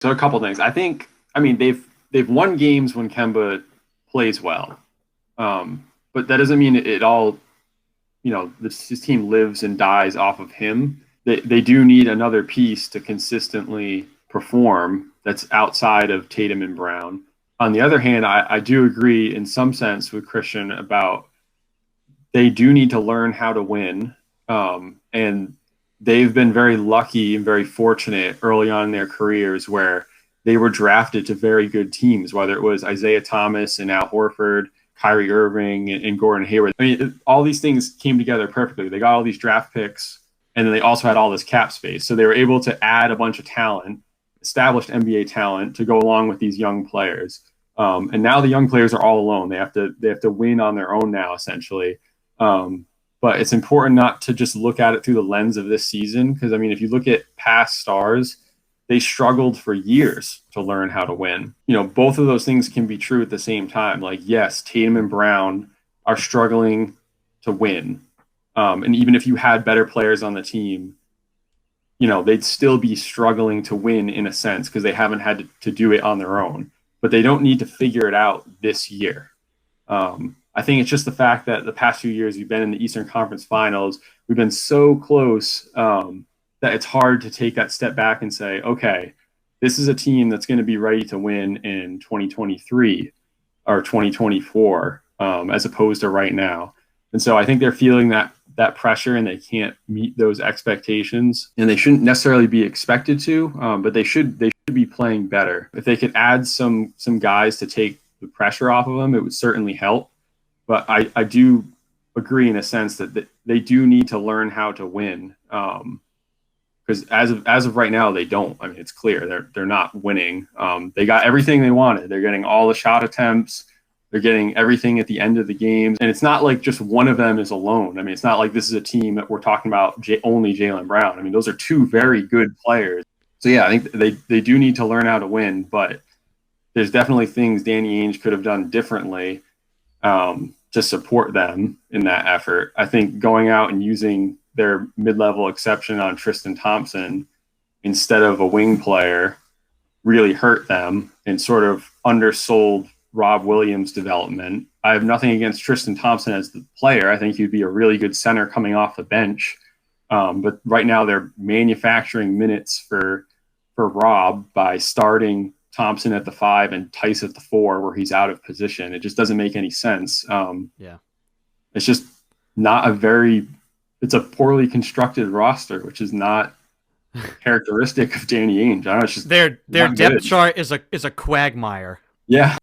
So a couple things. I mean, they've won games when Kemba plays well, but that doesn't mean it all. His team lives and dies off of him. They do need another piece to consistently perform that's outside of Tatum and Brown. On the other hand, I do agree in some sense with Christian about they do need to learn how to win. And they've been very lucky and very fortunate early on in their careers where they were drafted to very good teams, whether it was Isaiah Thomas and Al Horford, Kyrie Irving, and Gordon Hayward. I mean, all these things came together perfectly. They got all these draft picks, and then they also had all this cap space. So they were able to add a bunch of talent, established NBA talent, to go along with these young players. And now the young players are all alone. They have to win on their own now, essentially. But it's important not to just look at it through the lens of this season, because, I mean, if you look at past stars, they struggled for years to learn how to win. Both of those things can be true at the same time. Like, yes, Tatum and Brown are struggling to win. And even if you had better players on the team, they'd still be struggling to win in a sense because they haven't had to do it on their own. But they don't need to figure it out this year. I think it's just the fact that the past few years we've been in the Eastern Conference Finals. We've been so close that it's hard to take that step back and say, okay, this is a team that's going to be ready to win in 2023 or 2024 as opposed to right now. And so I think they're feeling that pressure and they can't meet those expectations, and they shouldn't necessarily be expected to, but they should be playing better. If they could add some guys to take the pressure off of them, it would certainly help. But I do agree in a sense that they do need to learn how to win. Because as of right now, they don't. I mean, it's clear they're not winning. They got everything they wanted. They're getting all the shot attempts. They're getting everything at the end of the games. And it's not like just one of them is alone. I mean, it's not like this is a team that we're talking about only Jaylen Brown. I mean, those are two very good players. So, yeah, I think they do need to learn how to win. But there's definitely things Danny Ainge could have done differently to support them in that effort. I think going out and using their mid-level exception on Tristan Thompson instead of a wing player really hurt them and sort of undersold Rob Williams' development. I have nothing against Tristan Thompson as the player. I think he'd be a really good center coming off the bench. But right now they're manufacturing minutes for Rob by starting Thompson at the 5 and Tice at the 4 where he's out of position. It just doesn't make any sense. It's just not it's a poorly constructed roster, which is not characteristic of Danny Ainge. I don't know, it's just their depth chart is a quagmire. Yeah.